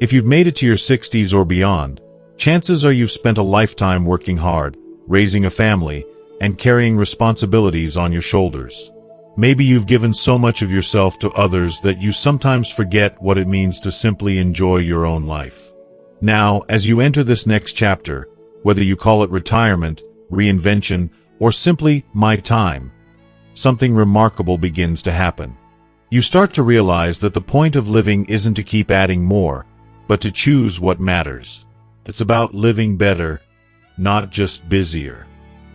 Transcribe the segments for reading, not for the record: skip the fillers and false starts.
If you've made it to your 60s or beyond, chances are you've spent a lifetime working hard, raising a family, and carrying responsibilities on your shoulders. Maybe you've given so much of yourself to others that you sometimes forget what it means to simply enjoy your own life. Now, as you enter this next chapter, whether you call it retirement, reinvention, or simply my time, something remarkable begins to happen. You start to realize that the point of living isn't to keep adding more, but to choose what matters. It's about living better, not just busier.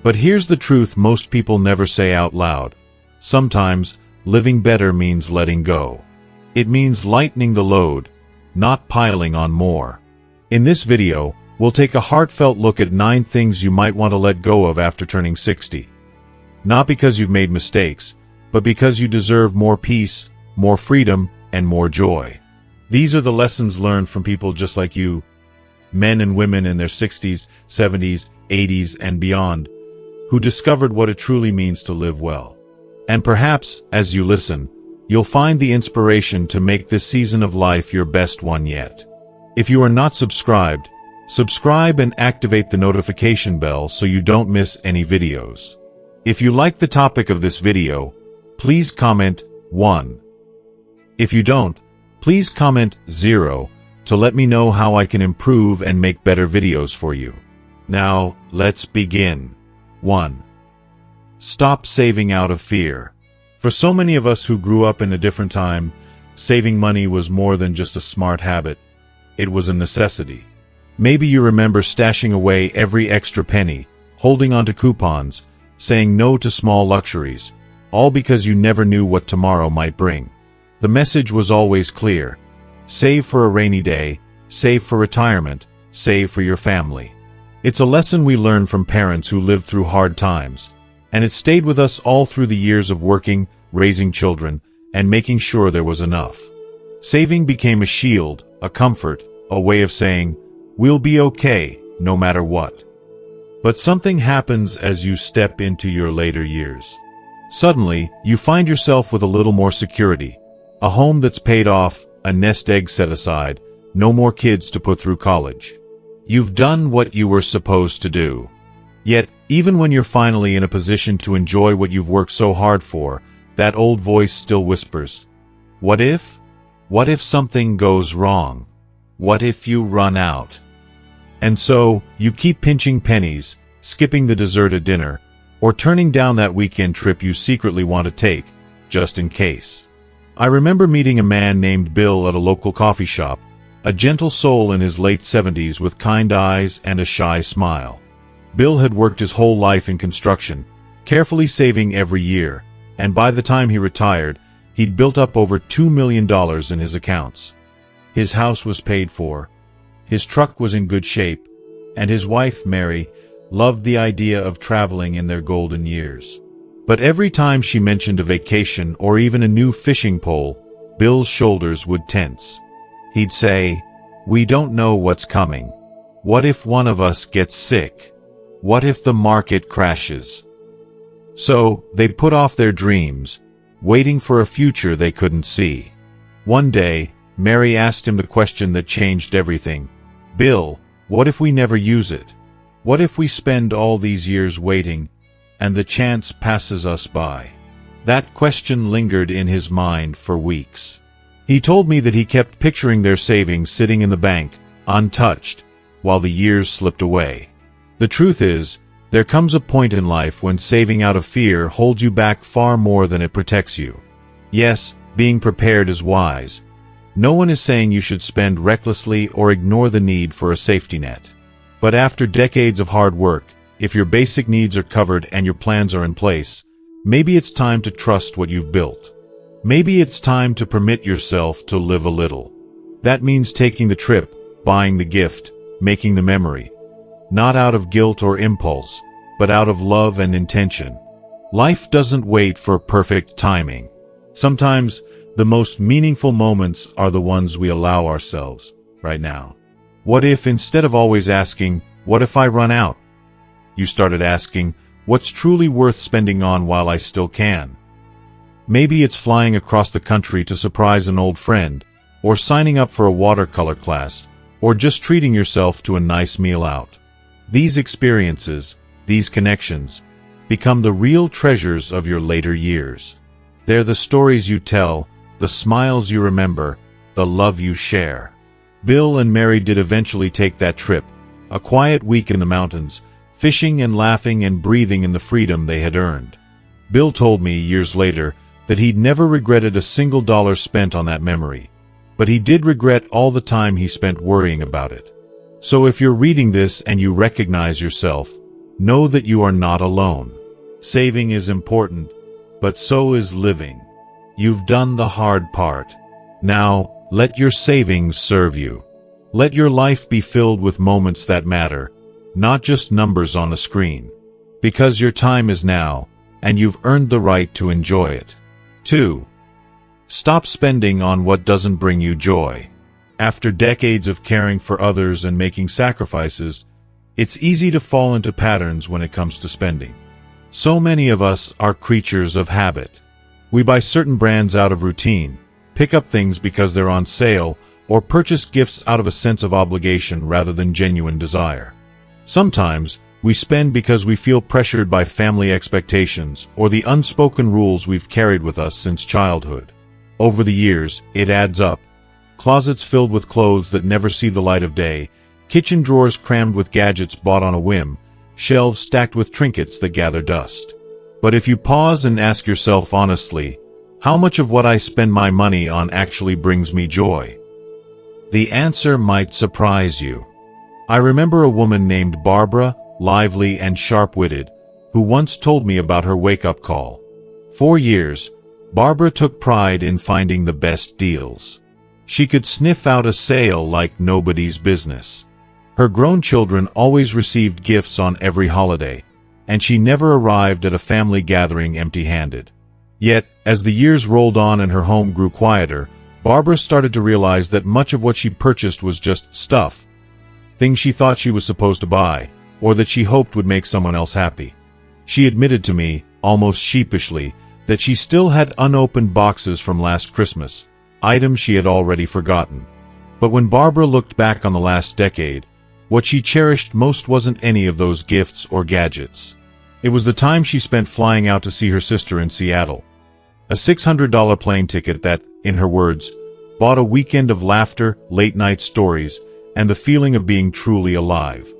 But here's the truth most people never say out loud. Sometimes, living better means letting go. It means lightening the load, not piling on more. In this video, we'll take a heartfelt look at 9 things you might want to let go of after turning 60. Not because you've made mistakes, but because you deserve more peace, more freedom, and more joy. These are the lessons learned from people just like you, men and women in their 60s, 70s, 80s, and beyond, who discovered what it truly means to live well. And perhaps, as you listen, you'll find the inspiration to make this season of life your best one yet. If you are not subscribed, subscribe and activate the notification bell so you don't miss any videos. If you like the topic of this video, please comment 1. If you don't, please comment 0 to let me know how I can improve and make better videos for you. Now, let's begin. 1. Stop saving out of fear. For so many of us who grew up in a different time, saving money was more than just a smart habit. It was a necessity. Maybe you remember stashing away every extra penny, holding onto coupons, saying no to small luxuries, all because you never knew what tomorrow might bring. The message was always clear. Save for a rainy day, save for retirement, save for your family. It's a lesson we learned from parents who lived through hard times, and it stayed with us all through the years of working, raising children, and making sure there was enough. Saving became a shield, a comfort, a way of saying, we'll be okay, no matter what. But something happens as you step into your later years. Suddenly, you find yourself with a little more security, a home that's paid off, a nest egg set aside, no more kids to put through college. You've done what you were supposed to do. Yet, even when you're finally in a position to enjoy what you've worked so hard for, that old voice still whispers, what if? What if something goes wrong? What if you run out? And so, you keep pinching pennies, skipping the dessert at dinner, or turning down that weekend trip you secretly want to take, just in case. I remember meeting a man named Bill at a local coffee shop, a gentle soul in his late 70s with kind eyes and a shy smile. Bill had worked his whole life in construction, carefully saving every year, and by the time he retired, he'd built up over $2 million in his accounts. His house was paid for, his truck was in good shape, and his wife, Mary, loved the idea of traveling in their golden years. But every time she mentioned a vacation or even a new fishing pole, Bill's shoulders would tense. He'd say, we don't know what's coming. What if one of us gets sick? What if the market crashes? So, they put off their dreams, waiting for a future they couldn't see. One day, Mary asked him the question that changed everything. Bill, what if we never use it? What if we spend all these years waiting, and the chance passes us by? That question lingered in his mind for weeks. He told me that he kept picturing their savings sitting in the bank, untouched, while the years slipped away. The truth is, there comes a point in life when saving out of fear holds you back far more than it protects you. Yes, being prepared is wise. No one is saying you should spend recklessly or ignore the need for a safety net. But after decades of hard work, if your basic needs are covered and your plans are in place, maybe it's time to trust what you've built. Maybe it's time to permit yourself to live a little. That means taking the trip, buying the gift, making the memory. Not out of guilt or impulse, but out of love and intention. Life doesn't wait for perfect timing. Sometimes, the most meaningful moments are the ones we allow ourselves, right now. What if instead of always asking, what if I run out? You started asking, what's truly worth spending on while I still can? Maybe it's flying across the country to surprise an old friend, or signing up for a watercolor class, or just treating yourself to a nice meal out. These experiences, these connections, become the real treasures of your later years. They're the stories you tell, the smiles you remember, the love you share. Bill and Mary did eventually take that trip, a quiet week in the mountains, fishing and laughing and breathing in the freedom they had earned. Bill told me years later that he'd never regretted a single dollar spent on that memory, but he did regret all the time he spent worrying about it. So if you're reading this and you recognize yourself, know that you are not alone. Saving is important, but so is living. You've done the hard part. Now, let your savings serve you. Let your life be filled with moments that matter, not just numbers on a screen. Because your time is now, and you've earned the right to enjoy it. 2. Stop spending on what doesn't bring you joy. After decades of caring for others and making sacrifices, it's easy to fall into patterns when it comes to spending. So many of us are creatures of habit. We buy certain brands out of routine, pick up things because they're on sale, or purchase gifts out of a sense of obligation rather than genuine desire. Sometimes, we spend because we feel pressured by family expectations or the unspoken rules we've carried with us since childhood. Over the years, it adds up. Closets filled with clothes that never see the light of day, kitchen drawers crammed with gadgets bought on a whim, shelves stacked with trinkets that gather dust. But if you pause and ask yourself honestly, how much of what I spend my money on actually brings me joy? The answer might surprise you. I remember a woman named Barbara, lively and sharp-witted, who once told me about her wake-up call. For years, Barbara took pride in finding the best deals. She could sniff out a sale like nobody's business. Her grown children always received gifts on every holiday, and she never arrived at a family gathering empty-handed. Yet, as the years rolled on and her home grew quieter, Barbara started to realize that much of what she purchased was just stuff. Things she thought she was supposed to buy, or that she hoped would make someone else happy. She admitted to me, almost sheepishly, that she still had unopened boxes from last Christmas, items she had already forgotten. But when Barbara looked back on the last decade, what she cherished most wasn't any of those gifts or gadgets. It was the time she spent flying out to see her sister in Seattle. A $600 plane ticket that, in her words, bought a weekend of laughter, late-night stories, and the feeling of being truly alive.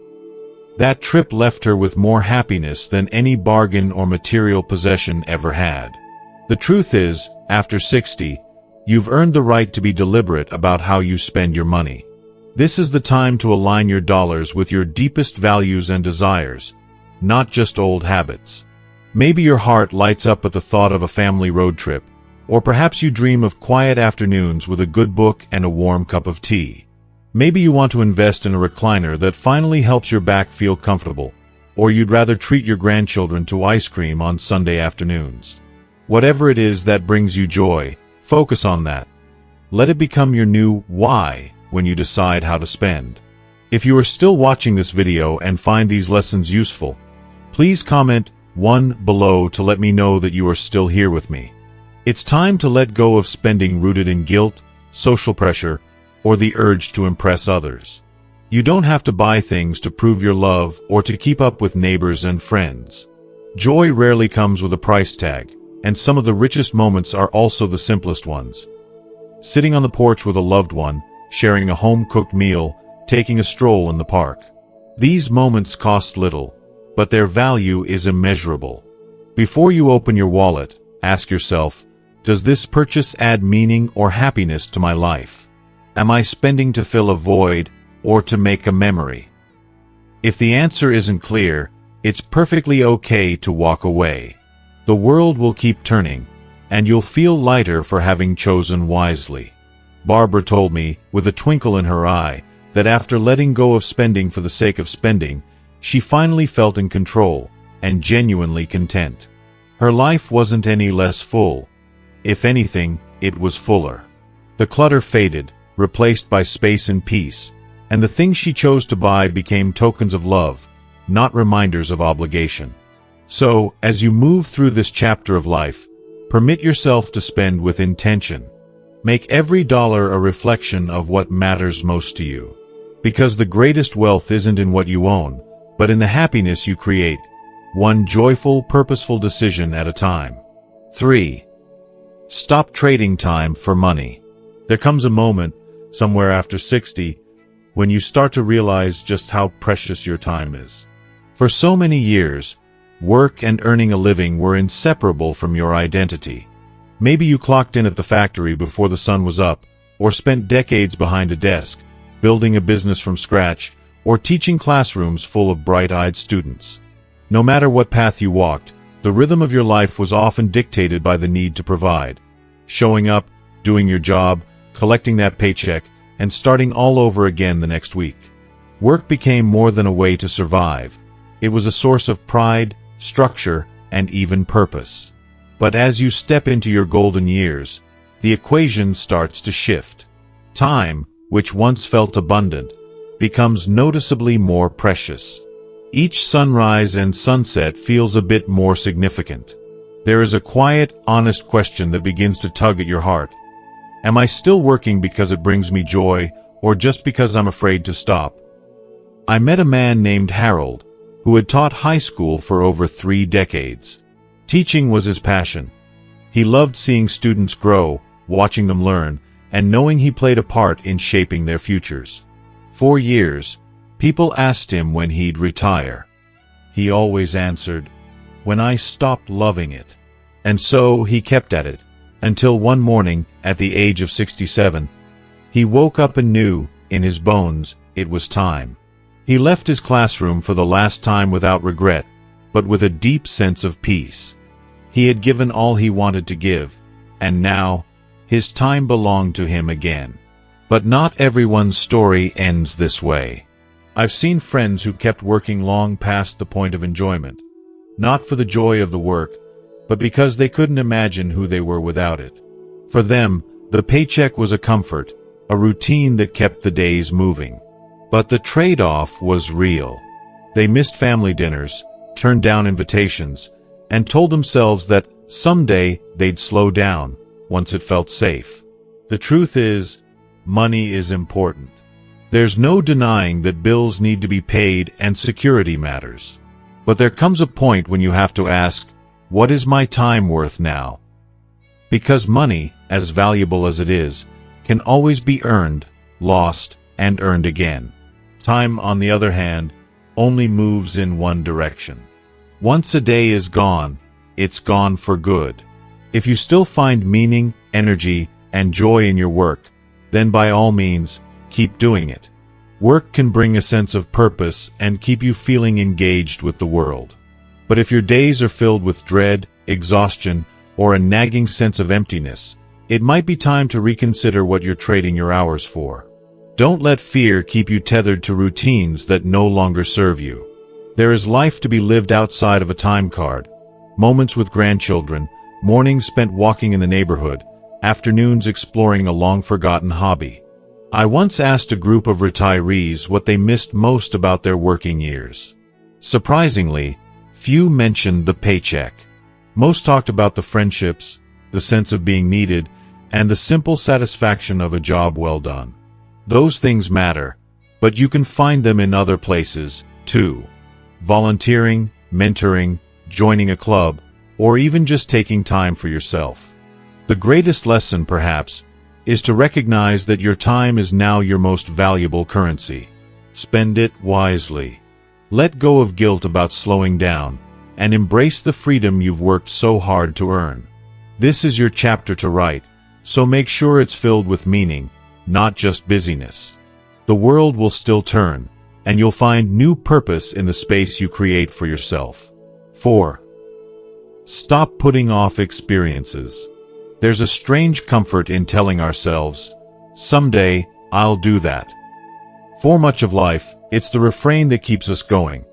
That trip left her with more happiness than any bargain or material possession ever had. The truth is, after 60, you've earned the right to be deliberate about how you spend your money. This is the time to align your dollars with your deepest values and desires, not just old habits. Maybe your heart lights up at the thought of a family road trip, or perhaps you dream of quiet afternoons with a good book and a warm cup of tea. Maybe you want to invest in a recliner that finally helps your back feel comfortable, or you'd rather treat your grandchildren to ice cream on Sunday afternoons. Whatever it is that brings you joy, focus on that. Let it become your new why when you decide how to spend. If you are still watching this video and find these lessons useful, please comment 1 below to let me know that you are still here with me. It's time to let go of spending rooted in guilt, social pressure, or the urge to impress others. You don't have to buy things to prove your love or to keep up with neighbors and friends. Joy rarely comes with a price tag, and some of the richest moments are also the simplest ones. Sitting on the porch with a loved one, sharing a home-cooked meal, taking a stroll in the park. These moments cost little, but their value is immeasurable. Before you open your wallet, ask yourself, does this purchase add meaning or happiness to my life? Am I spending to fill a void, or to make a memory? If the answer isn't clear, it's perfectly okay to walk away. The world will keep turning, and you'll feel lighter for having chosen wisely. Barbara told me, with a twinkle in her eye, that after letting go of spending for the sake of spending, she finally felt in control, and genuinely content. Her life wasn't any less full. If anything, it was fuller. The clutter faded, replaced by space and peace, and the things she chose to buy became tokens of love, not reminders of obligation. So, as you move through this chapter of life, permit yourself to spend with intention. Make every dollar a reflection of what matters most to you. Because the greatest wealth isn't in what you own, but in the happiness you create, one joyful, purposeful decision at a time. 3. Stop trading time for money. There comes a moment, somewhere after 60, when you start to realize just how precious your time is. For so many years, work and earning a living were inseparable from your identity. Maybe you clocked in at the factory before the sun was up, or spent decades behind a desk, building a business from scratch, or teaching classrooms full of bright-eyed students. No matter what path you walked, the rhythm of your life was often dictated by the need to provide. Showing up, doing your job, collecting that paycheck, and starting all over again the next week. Work became more than a way to survive. It was a source of pride, structure, and even purpose. But as you step into your golden years, the equation starts to shift. Time, which once felt abundant, becomes noticeably more precious. Each sunrise and sunset feels a bit more significant. There is a quiet, honest question that begins to tug at your heart. Am I still working because it brings me joy, or just because I'm afraid to stop? I met a man named Harold, who had taught high school for over 3 decades. Teaching was his passion. He loved seeing students grow, watching them learn, and knowing he played a part in shaping their futures. For years, people asked him when he'd retire. He always answered, "When I stopped loving it." And so he kept at it, until one morning, at the age of 67, he woke up and knew, in his bones, it was time. He left his classroom for the last time without regret, but with a deep sense of peace. He had given all he wanted to give, and now, his time belonged to him again. But not everyone's story ends this way. I've seen friends who kept working long past the point of enjoyment, not for the joy of the work, but because they couldn't imagine who they were without it. For them, the paycheck was a comfort, a routine that kept the days moving. But the trade-off was real. They missed family dinners, turned down invitations, and told themselves that someday they'd slow down, once it felt safe. The truth is, money is important. There's no denying that bills need to be paid and security matters. But there comes a point when you have to ask, what is my time worth now? Because money, as valuable as it is, can always be earned, lost, and earned again. Time, on the other hand, only moves in one direction. Once a day is gone, it's gone for good. If you still find meaning, energy, and joy in your work, then by all means, keep doing it. Work can bring a sense of purpose and keep you feeling engaged with the world. But if your days are filled with dread, exhaustion, or a nagging sense of emptiness, it might be time to reconsider what you're trading your hours for. Don't let fear keep you tethered to routines that no longer serve you. There is life to be lived outside of a time card. Moments with grandchildren, mornings spent walking in the neighborhood, afternoons exploring a long-forgotten hobby. I once asked a group of retirees what they missed most about their working years. Surprisingly, few mentioned the paycheck. Most talked about the friendships, the sense of being needed, and the simple satisfaction of a job well done. Those things matter, but you can find them in other places, too. Volunteering, mentoring, joining a club, or even just taking time for yourself. The greatest lesson, perhaps, is to recognize that your time is now your most valuable currency. Spend it wisely. Let go of guilt about slowing down, and embrace the freedom you've worked so hard to earn. This is your chapter to write, so make sure it's filled with meaning, not just busyness. The world will still turn, and you'll find new purpose in the space you create for yourself. 4. Stop putting off experiences. There's a strange comfort in telling ourselves, someday, I'll do that. For much of life, it's the refrain that keeps us going.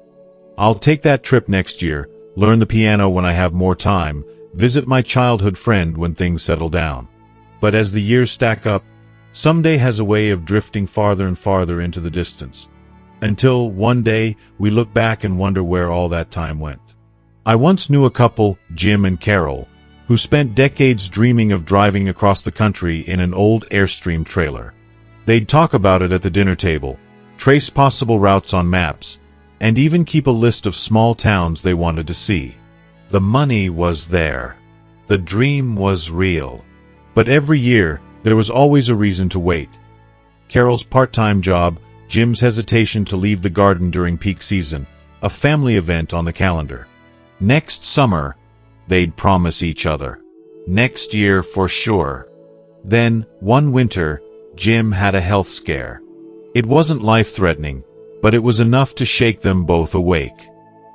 I'll take that trip next year, learn the piano when I have more time, visit my childhood friend when things settle down. But as the years stack up, someday has a way of drifting farther and farther into the distance, until one day we look back and wonder where all that time went. I once knew a couple, Jim and Carol, who spent decades dreaming of driving across the country in an old Airstream trailer. They'd talk about it at the dinner table, trace possible routes on maps, and even keep a list of small towns they wanted to see. The money was there. The dream was real. But every year, there was always a reason to wait. Carol's part-time job, Jim's hesitation to leave the garden during peak season, a family event on the calendar. Next summer, they'd promise each other. Next year for sure. Then, one winter, Jim had a health scare. It wasn't life-threatening, but it was enough to shake them both awake.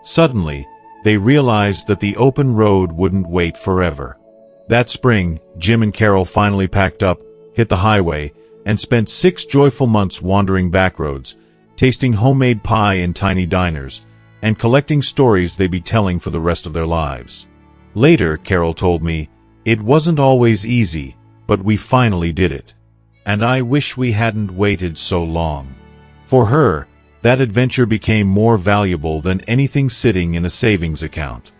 Suddenly, they realized that the open road wouldn't wait forever. That spring, Jim and Carol finally packed up, hit the highway, and spent 6 joyful months wandering backroads, tasting homemade pie in tiny diners, and collecting stories they'd be telling for the rest of their lives. Later, Carol told me, "It wasn't always easy, but we finally did it. And I wish we hadn't waited so long." For her, that adventure became more valuable than anything sitting in a savings account.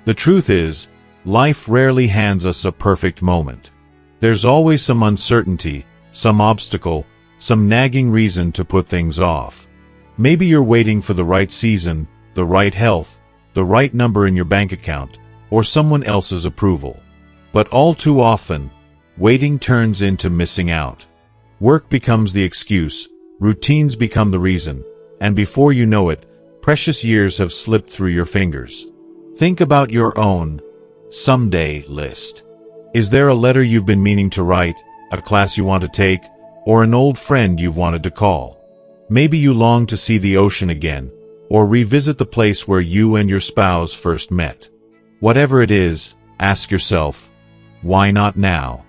The truth is, life rarely hands us a perfect moment. There's always some uncertainty, some obstacle, some nagging reason to put things off. Maybe you're waiting for the right season, the right health, the right number in your bank account, or someone else's approval. But all too often, waiting turns into missing out. Work becomes the excuse, routines become the reason, and before you know it, precious years have slipped through your fingers. Think about your own someday list. Is there a letter you've been meaning to write, a class you want to take, or an old friend you've wanted to call? Maybe you long to see the ocean again, or revisit the place where you and your spouse first met. Whatever it is, ask yourself, why not now?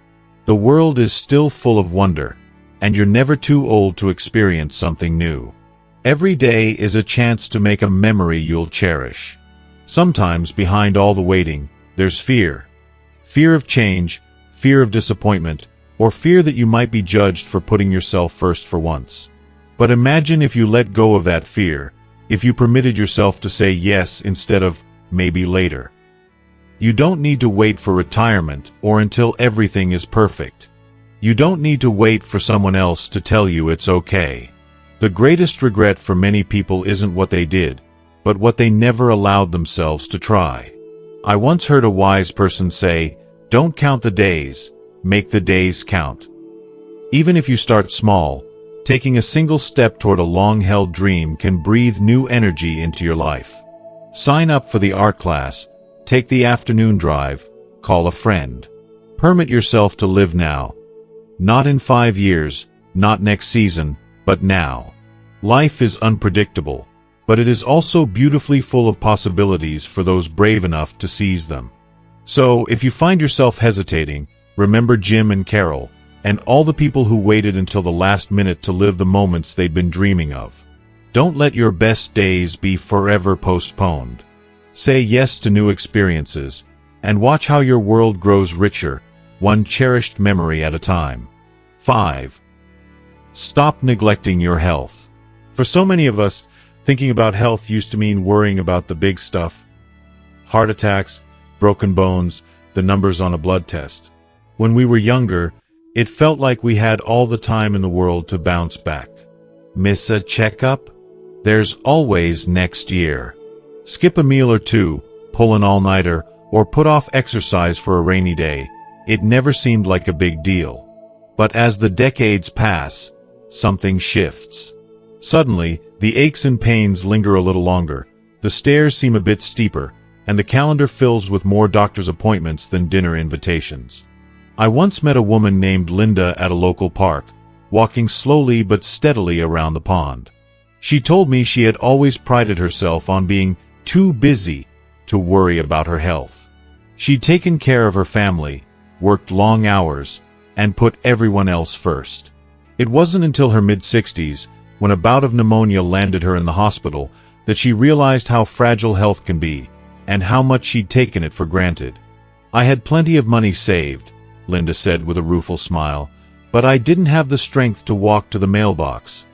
The world is still full of wonder, and you're never too old to experience something new. Every day is a chance to make a memory you'll cherish. Sometimes behind all the waiting, there's fear. Fear of change, fear of disappointment, or fear that you might be judged for putting yourself first for once. But imagine if you let go of that fear, if you permitted yourself to say yes instead of maybe later. You don't need to wait for retirement or until everything is perfect. You don't need to wait for someone else to tell you it's okay. The greatest regret for many people isn't what they did, but what they never allowed themselves to try. I once heard a wise person say, "Don't count the days, make the days count." Even if you start small, taking a single step toward a long-held dream can breathe new energy into your life. Sign up for the art class, take the afternoon drive, call a friend. Permit yourself to live now. Not in 5 years, not next season, but now. Life is unpredictable, but it is also beautifully full of possibilities for those brave enough to seize them. So, if you find yourself hesitating, remember Jim and Carol, and all the people who waited until the last minute to live the moments they'd been dreaming of. Don't let your best days be forever postponed. Say yes to new experiences, and watch how your world grows richer, one cherished memory at a time. 5. Stop neglecting your health. For so many of us, thinking about health used to mean worrying about the big stuff. Heart attacks, broken bones, the numbers on a blood test. When we were younger, it felt like we had all the time in the world to bounce back. Miss a checkup? There's always next year. Skip a meal or two, pull an all-nighter, or put off exercise for a rainy day. It never seemed like a big deal. But as the decades pass, something shifts. Suddenly, the aches and pains linger a little longer, the stairs seem a bit steeper, and the calendar fills with more doctor's appointments than dinner invitations. I once met a woman named Linda at a local park, walking slowly but steadily around the pond. She told me she had always prided herself on being too busy to worry about her health. She'd taken care of her family, worked long hours, and put everyone else first. It wasn't until her mid-60s, when a bout of pneumonia landed her in the hospital, that she realized how fragile health can be, and how much she'd taken it for granted. "I had plenty of money saved," Linda said with a rueful smile, "but I didn't have the strength to walk to the mailbox.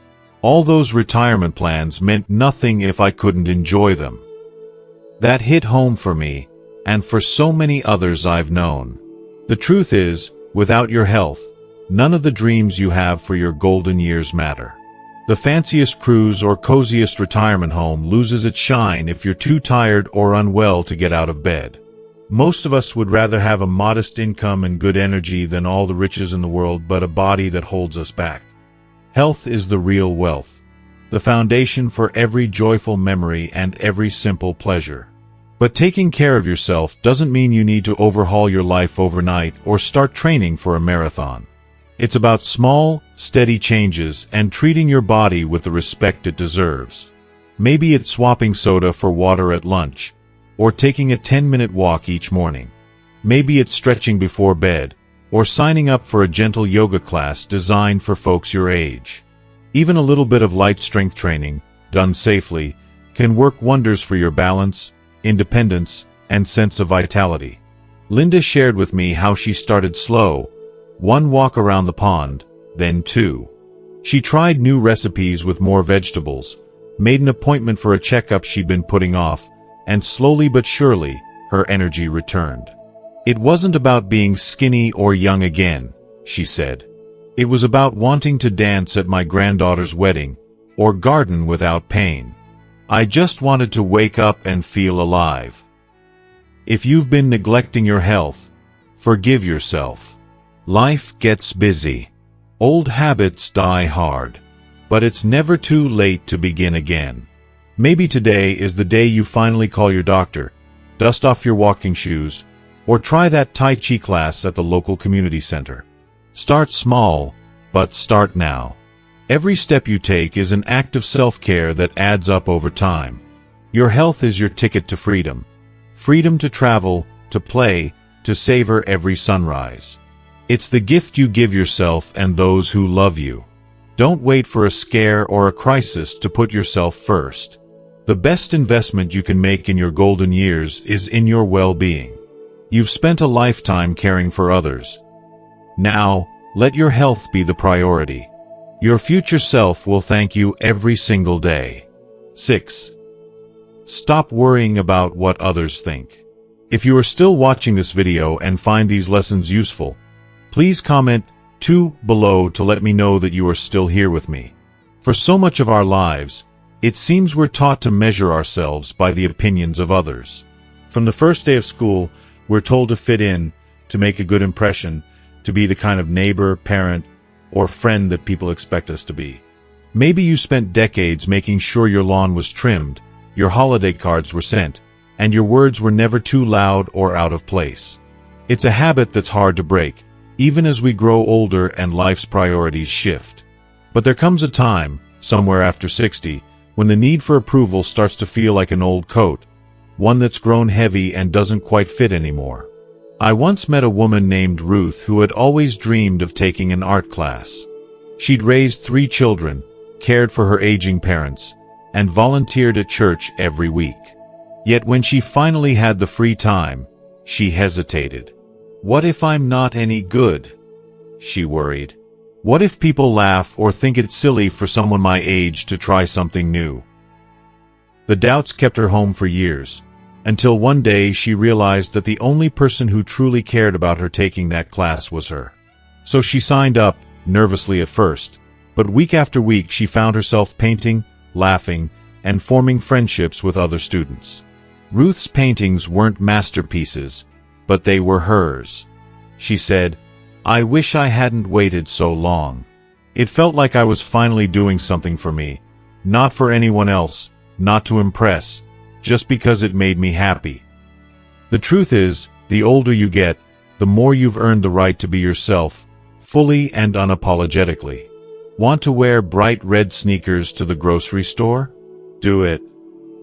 All those retirement plans meant nothing if I couldn't enjoy them." That hit home for me, and for so many others I've known. The truth is, without your health, none of the dreams you have for your golden years matter. The fanciest cruise or coziest retirement home loses its shine if you're too tired or unwell to get out of bed. Most of us would rather have a modest income and good energy than all the riches in the world, but a body that holds us back. Health is the real wealth, the foundation for every joyful memory and every simple pleasure. But taking care of yourself doesn't mean you need to overhaul your life overnight or start training for a marathon. It's about small, steady changes and treating your body with the respect it deserves. Maybe it's swapping soda for water at lunch, or taking a 10-minute walk each morning. Maybe it's stretching before bed, or signing up for a gentle yoga class designed for folks your age. Even a little bit of light strength training, done safely, can work wonders for your balance, independence, and sense of vitality. Linda shared with me how she started slow, one walk around the pond, then two. She tried new recipes with more vegetables, made an appointment for a checkup she'd been putting off, and slowly but surely, her energy returned. It wasn't about being skinny or young again, she said. It was about wanting to dance at my granddaughter's wedding, or garden without pain. I just wanted to wake up and feel alive. If you've been neglecting your health, forgive yourself. Life gets busy. Old habits die hard. But it's never too late to begin again. Maybe today is the day you finally call your doctor, dust off your walking shoes, or try that Tai Chi class at the local community center. Start small, but start now. Every step you take is an act of self-care that adds up over time. Your health is your ticket to freedom. Freedom to travel, to play, to savor every sunrise. It's the gift you give yourself and those who love you. Don't wait for a scare or a crisis to put yourself first. The best investment you can make in your golden years is in your well-being. You've spent a lifetime caring for others. Now, let your health be the priority. Your future self will thank you every single day. 6. Stop worrying about what others think. If you are still watching this video and find these lessons useful, please comment 2 below to let me know that you are still here with me. For so much of our lives, it seems we're taught to measure ourselves by the opinions of others. From the first day of school, we're told to fit in, to make a good impression, to be the kind of neighbor, parent, or friend that people expect us to be. Maybe you spent decades making sure your lawn was trimmed, your holiday cards were sent, and your words were never too loud or out of place. It's a habit that's hard to break, even as we grow older and life's priorities shift. But there comes a time, somewhere after 60, when the need for approval starts to feel like an old coat, one that's grown heavy and doesn't quite fit anymore. I once met a woman named Ruth who had always dreamed of taking an art class. She'd raised 3 children, cared for her aging parents, and volunteered at church every week. Yet when she finally had the free time, she hesitated. What if I'm not any good? She worried. What if people laugh or think it's silly for someone my age to try something new? The doubts kept her home for years, until one day she realized that the only person who truly cared about her taking that class was her. So she signed up, nervously at first, but week after week she found herself painting, laughing, and forming friendships with other students. Ruth's paintings weren't masterpieces, but they were hers. She said, "I wish I hadn't waited so long. It felt like I was finally doing something for me, not for anyone else, not to impress, just because it made me happy." The truth is, the older you get, the more you've earned the right to be yourself, fully and unapologetically. Want to wear bright red sneakers to the grocery store? Do it.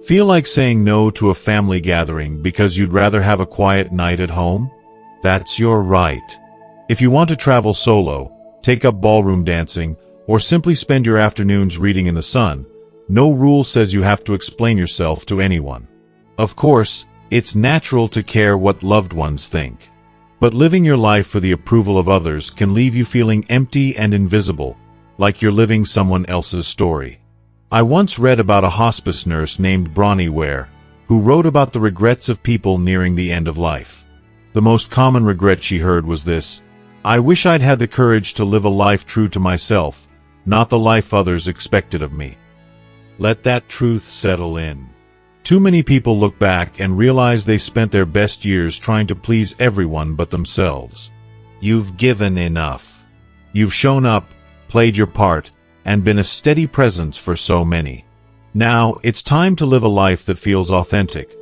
Feel like saying no to a family gathering because you'd rather have a quiet night at home? That's your right. If you want to travel solo, take up ballroom dancing, or simply spend your afternoons reading in the sun, no rule says you have to explain yourself to anyone. Of course, it's natural to care what loved ones think. But living your life for the approval of others can leave you feeling empty and invisible, like you're living someone else's story. I once read about a hospice nurse named Bronnie where, who wrote about the regrets of people nearing the end of life. The most common regret she heard was this: "I wish I'd had the courage to live a life true to myself, not the life others expected of me." Let that truth settle in. Too many people look back and realize they spent their best years trying to please everyone but themselves. You've given enough. You've shown up, played your part, and been a steady presence for so many. Now, it's time to live a life that feels authentic,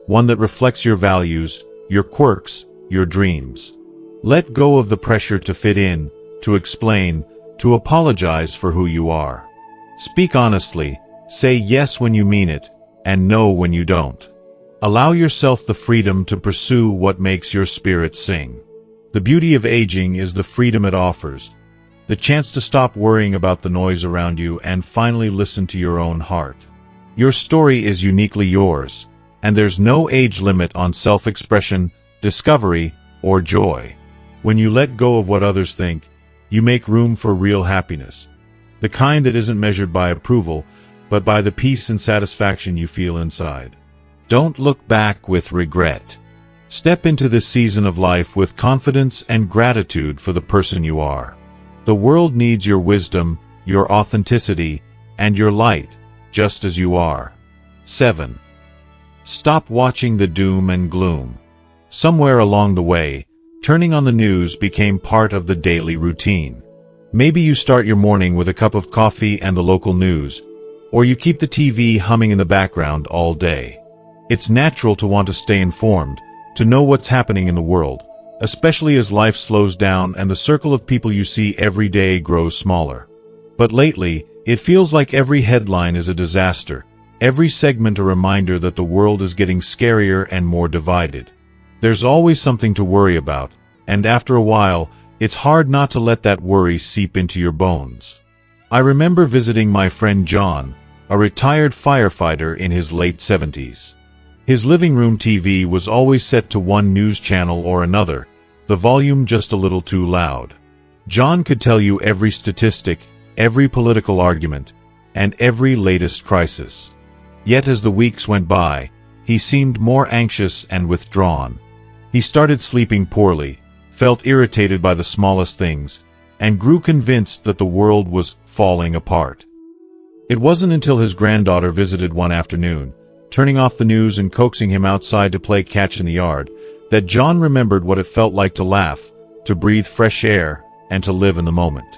one that reflects your values, your quirks, your dreams. Let go of the pressure to fit in, to explain, to apologize for who you are. Speak honestly, say yes when you mean it, and no when you don't. Allow yourself the freedom to pursue what makes your spirit sing. The beauty of aging is the freedom it offers, the chance to stop worrying about the noise around you and finally listen to your own heart. Your story is uniquely yours, and there's no age limit on self-expression, discovery, or joy. When you let go of what others think, you make room for real happiness, the kind that isn't measured by approval, but by the peace and satisfaction you feel inside. Don't look back with regret. Step into this season of life with confidence and gratitude for the person you are. The world needs your wisdom, your authenticity, and your light, just as you are. 7. Stop watching the doom and gloom. Somewhere along the way, turning on the news became part of the daily routine. Maybe you start your morning with a cup of coffee and the local news, or you keep the TV humming in the background all day. It's natural to want to stay informed, to know what's happening in the world, especially as life slows down and the circle of people you see every day grows smaller. But lately, it feels like every headline is a disaster, every segment a reminder that the world is getting scarier and more divided. There's always something to worry about, and after a while, it's hard not to let that worry seep into your bones. I remember visiting my friend John, a retired firefighter in his late 70s. His living room TV was always set to one news channel or another, the volume just a little too loud. John could tell you every statistic, every political argument, and every latest crisis. Yet as the weeks went by, he seemed more anxious and withdrawn. He started sleeping poorly, felt irritated by the smallest things, and grew convinced that the world was falling apart. It wasn't until his granddaughter visited one afternoon, turning off the news and coaxing him outside to play catch in the yard, that John remembered what it felt like to laugh, to breathe fresh air, and to live in the moment.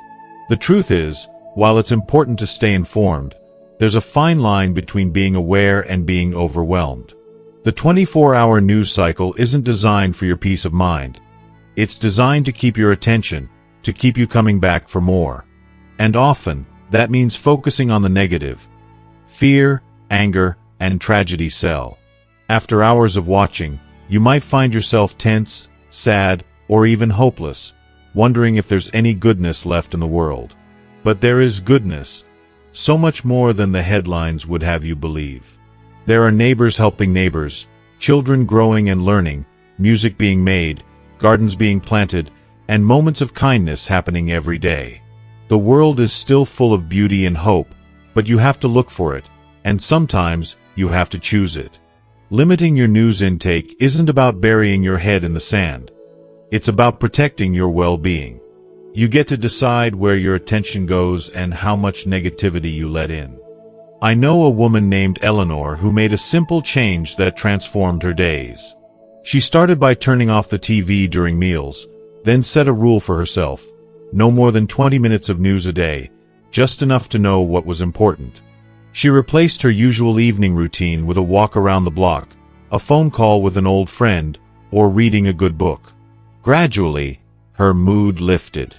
The truth is, while it's important to stay informed, there's a fine line between being aware and being overwhelmed. The 24-hour news cycle isn't designed for your peace of mind. It's designed to keep your attention, to keep you coming back for more. And often, that means focusing on the negative. Fear, anger, and tragedy sell. After hours of watching, you might find yourself tense, sad, or even hopeless, wondering if there's any goodness left in the world. But there is goodness, so much more than the headlines would have you believe. There are neighbors helping neighbors, children growing and learning, music being made, gardens being planted, and moments of kindness happening every day. The world is still full of beauty and hope, but you have to look for it, and sometimes you have to choose it. Limiting your news intake isn't about burying your head in the sand. It's about protecting your well-being. You get to decide where your attention goes and how much negativity you let in. I know a woman named Eleanor who made a simple change that transformed her days. She started by turning off the TV during meals, then set a rule for herself: no more than 20 minutes of news a day, just enough to know what was important. She replaced her usual evening routine with a walk around the block, a phone call with an old friend, or reading a good book. Gradually, her mood lifted.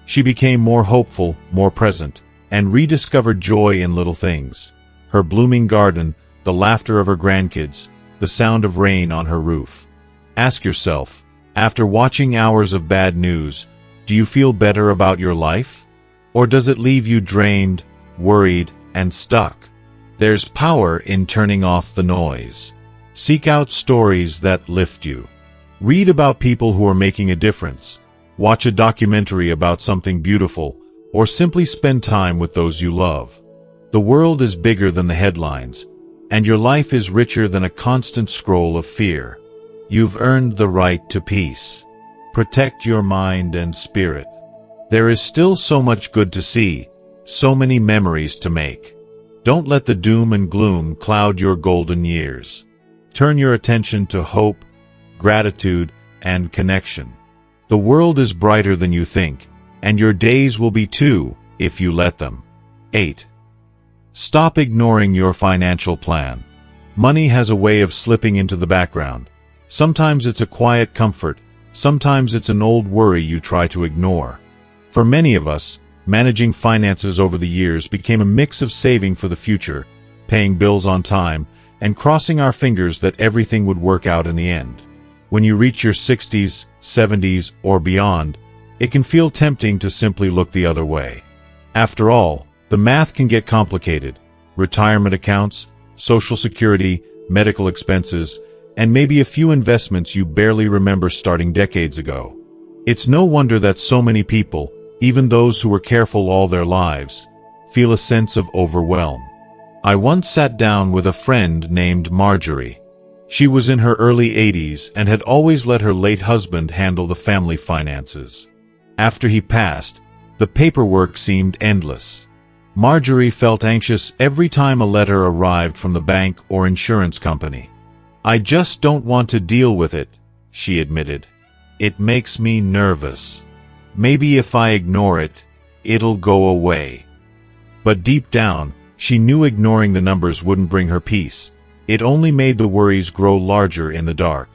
She became more hopeful, more present, and rediscovered joy in little things: her blooming garden, the laughter of her grandkids, the sound of rain on her roof. Ask yourself, after watching hours of bad news, do you feel better about your life? Or does it leave you drained, worried, and stuck? There's power in turning off the noise. Seek out stories that lift you. Read about people who are making a difference. Watch a documentary about something beautiful, or simply spend time with those you love. The world is bigger than the headlines, and your life is richer than a constant scroll of fear. You've earned the right to peace. Protect your mind and spirit. There is still so much good to see, so many memories to make. Don't let the doom and gloom cloud your golden years. Turn your attention to hope, gratitude, and connection. The world is brighter than you think, and your days will be too, if you let them. 8. Stop ignoring your financial plan. Money has a way of slipping into the background. Sometimes it's a quiet comfort, sometimes it's an old worry you try to ignore. For many of us, managing finances over the years became a mix of saving for the future, paying bills on time, and crossing our fingers that everything would work out in the end. When you reach your 60s, 70s, or beyond, it can feel tempting to simply look the other way. After all, the math can get complicated. Retirement accounts, Social Security, medical expenses, and maybe a few investments you barely remember starting decades ago. It's no wonder that so many people, even those who were careful all their lives, feel a sense of overwhelm. I once sat down with a friend named Marjorie. She was in her early 80s and had always let her late husband handle the family finances. After he passed, the paperwork seemed endless. Marjorie felt anxious every time a letter arrived from the bank or insurance company. "I just don't want to deal with it," she admitted. "It makes me nervous. Maybe if I ignore it, it'll go away." But deep down, she knew ignoring the numbers wouldn't bring her peace. It only made the worries grow larger in the dark.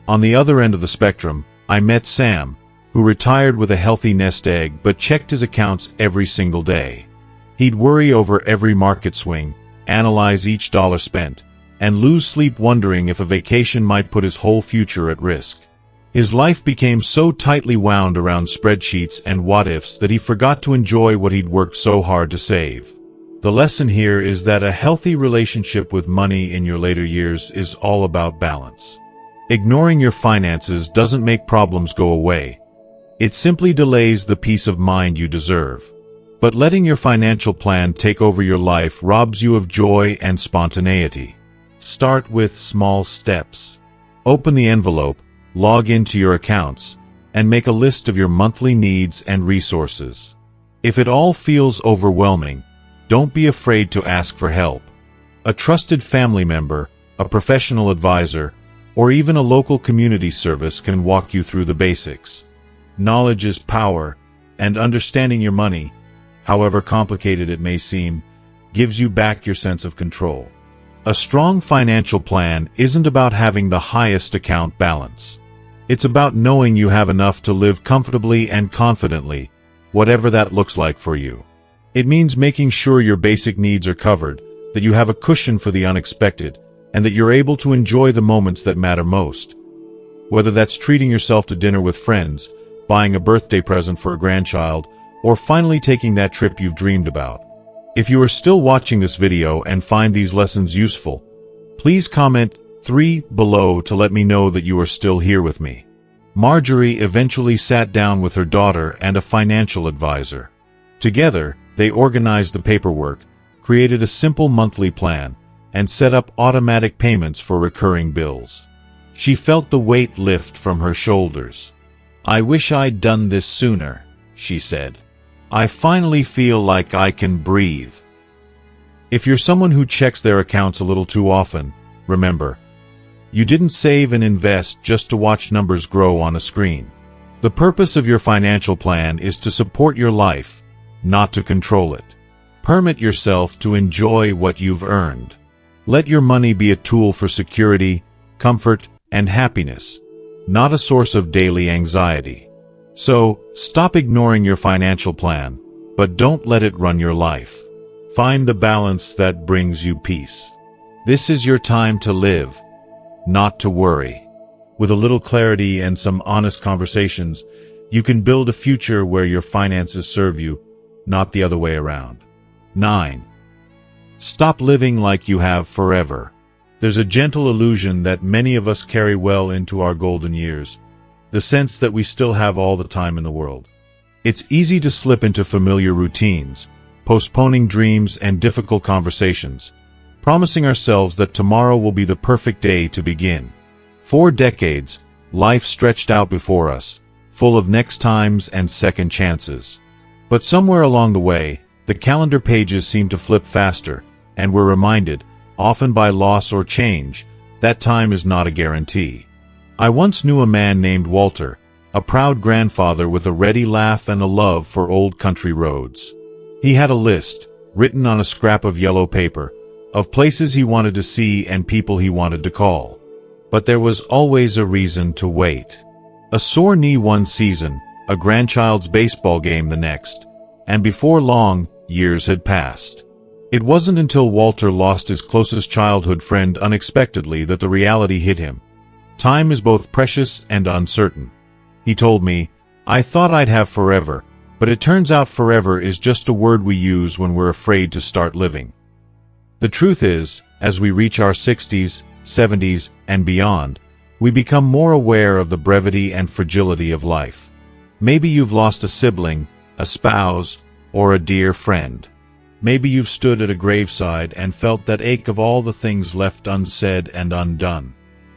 On the other end of the spectrum, I met Sam, who retired with a healthy nest egg but checked his accounts every single day. He'd worry over every market swing, analyze each dollar spent, and lose sleep wondering if a vacation might put his whole future at risk. His life became so tightly wound around spreadsheets and what-ifs that he forgot to enjoy what he'd worked so hard to save. The lesson here is that a healthy relationship with money in your later years is all about balance. Ignoring your finances doesn't make problems go away. It simply delays the peace of mind you deserve. But letting your financial plan take over your life robs you of joy and spontaneity. Start with small steps. Open the envelope, log into your accounts, and make a list of your monthly needs and resources. If it all feels overwhelming, don't be afraid to ask for help. A trusted family member, a professional advisor, or even a local community service can walk you through the basics. Knowledge is power, and understanding your money, however complicated it may seem, gives you back your sense of control. A strong financial plan isn't about having the highest account balance. It's about knowing you have enough to live comfortably and confidently, whatever that looks like for you. It means making sure your basic needs are covered, that you have a cushion for the unexpected, and that you're able to enjoy the moments that matter most. Whether that's treating yourself to dinner with friends, buying a birthday present for a grandchild, or finally taking that trip you've dreamed about. If you are still watching this video and find these lessons useful, please comment 3 below to let me know that you are still here with me. Marjorie eventually sat down with her daughter and a financial advisor. Together, they organized the paperwork, created a simple monthly plan, and set up automatic payments for recurring bills. She felt the weight lift from her shoulders. "I wish I'd done this sooner," she said. "I finally feel like I can breathe." If you're someone who checks their accounts a little too often, remember, you didn't save and invest just to watch numbers grow on a screen. The purpose of your financial plan is to support your life, not to control it. Permit yourself to enjoy what you've earned. Let your money be a tool for security, comfort, and happiness, not a source of daily anxiety. So, stop ignoring your financial plan, but don't let it run your life. Find the balance that brings you peace. This is your time to live, not to worry. With a little clarity and some honest conversations, you can build a future where your finances serve you, not the other way around. 9. Stop living like you have forever. There's a gentle illusion that many of us carry well into our golden years, the sense that we still have all the time in the world. It's easy to slip into familiar routines, postponing dreams and difficult conversations, promising ourselves that tomorrow will be the perfect day to begin. 4 decades, life stretched out before us, full of next times and second chances. But somewhere along the way, the calendar pages seemed to flip faster, and we're reminded, often by loss or change, that time is not a guarantee. I once knew a man named Walter, a proud grandfather with a ready laugh and a love for old country roads. He had a list, written on a scrap of yellow paper, of places he wanted to see and people he wanted to call. But there was always a reason to wait. A sore knee one season, a grandchild's baseball game the next, and before long, years had passed. It wasn't until Walter lost his closest childhood friend unexpectedly that the reality hit him. Time is both precious and uncertain. He told me, "I thought I'd have forever, but it turns out forever is just a word we use when we're afraid to start living." The truth is, as we reach our 60s, 70s, and beyond, we become more aware of the brevity and fragility of life. Maybe you've lost a sibling, a spouse, or a dear friend. Maybe you've stood at a graveside and felt that ache of all the things left unsaid and undone.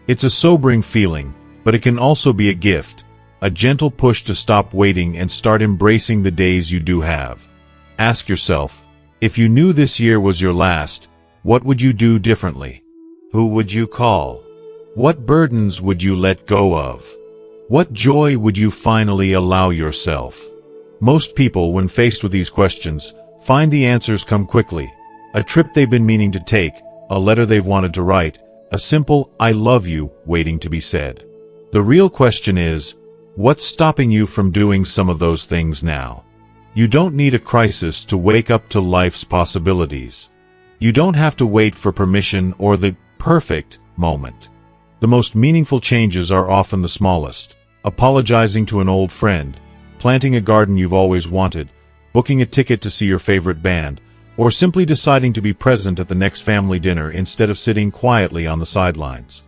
It's a sobering feeling, but it can also be a gift, a gentle push to stop waiting and start embracing the days you do have. Ask yourself, if you knew this year was your last, what would you do differently? Who would you call? What burdens would you let go of? What joy would you finally allow yourself? Most people, when faced with these questions, find the answers come quickly. A trip they've been meaning to take, a letter they've wanted to write, a simple "I love you" waiting to be said. The real question is, what's stopping you from doing some of those things now? You don't need a crisis to wake up to life's possibilities. You don't have to wait for permission or the perfect moment. The most meaningful changes are often the smallest. Apologizing to an old friend, planting a garden you've always wanted, booking a ticket to see your favorite band, or simply deciding to be present at the next family dinner instead of sitting quietly on the sidelines.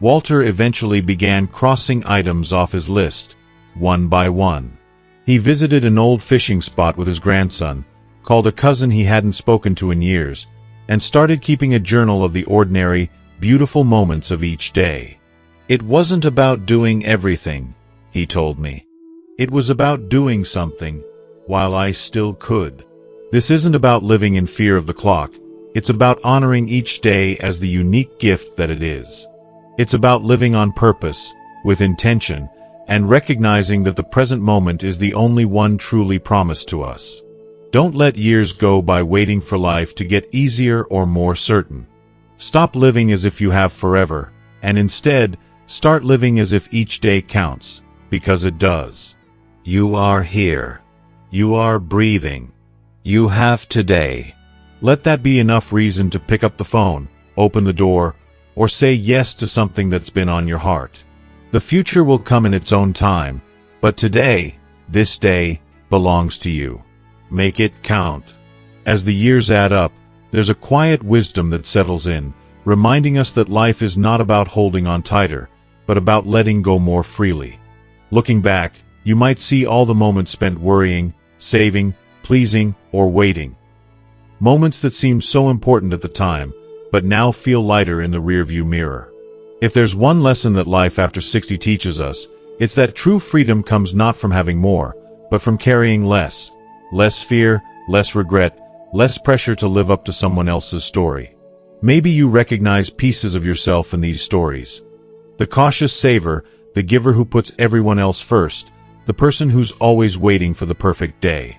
Walter eventually began crossing items off his list, one by one. He visited an old fishing spot with his grandson, called a cousin he hadn't spoken to in years, and started keeping a journal of the ordinary, beautiful moments of each day. It wasn't about doing everything, he told me. It was about doing something, while I still could. This isn't about living in fear of the clock, it's about honoring each day as the unique gift that it is. It's about living on purpose, with intention, and recognizing that the present moment is the only one truly promised to us. Don't let years go by waiting for life to get easier or more certain. Stop living as if you have forever, and instead, start living as if each day counts, because it does. You are here. You are breathing. You have today. Let that be enough reason to pick up the phone, open the door, or say yes to something that's been on your heart. The future will come in its own time, but today, this day, belongs to you. Make it count. As the years add up, there's a quiet wisdom that settles in, reminding us that life is not about holding on tighter, but about letting go more freely. Looking back, you might see all the moments spent worrying, saving, pleasing, or waiting. Moments that seemed so important at the time, but now feel lighter in the rearview mirror. If there's one lesson that life after 60 teaches us, it's that true freedom comes not from having more, but from carrying less. Less fear, less regret, less pressure to live up to someone else's story. Maybe you recognize pieces of yourself in these stories. The cautious saver, the giver who puts everyone else first, the person who's always waiting for the perfect day.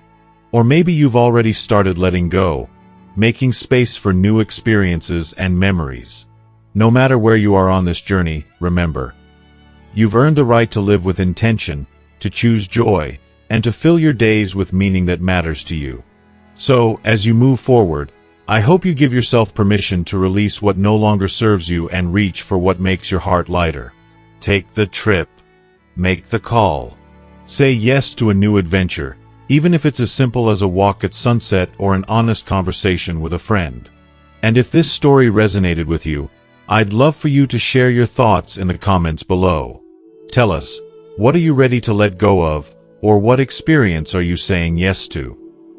Or maybe you've already started letting go, making space for new experiences and memories. No matter where you are on this journey, remember, you've earned the right to live with intention, to choose joy, and to fill your days with meaning that matters to you. So, as you move forward, I hope you give yourself permission to release what no longer serves you and reach for what makes your heart lighter. Take the trip. Make the call. Say yes to a new adventure, even if it's as simple as a walk at sunset or an honest conversation with a friend. And if this story resonated with you, I'd love for you to share your thoughts in the comments below. Tell us, what are you ready to let go of, or what experience are you saying yes to?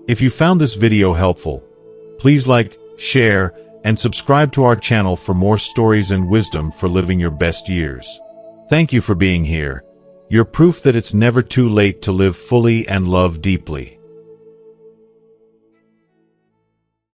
If you found this video helpful, please like, share, and subscribe to our channel for more stories and wisdom for living your best years. Thank you for being here. You're proof that it's never too late to live fully and love deeply.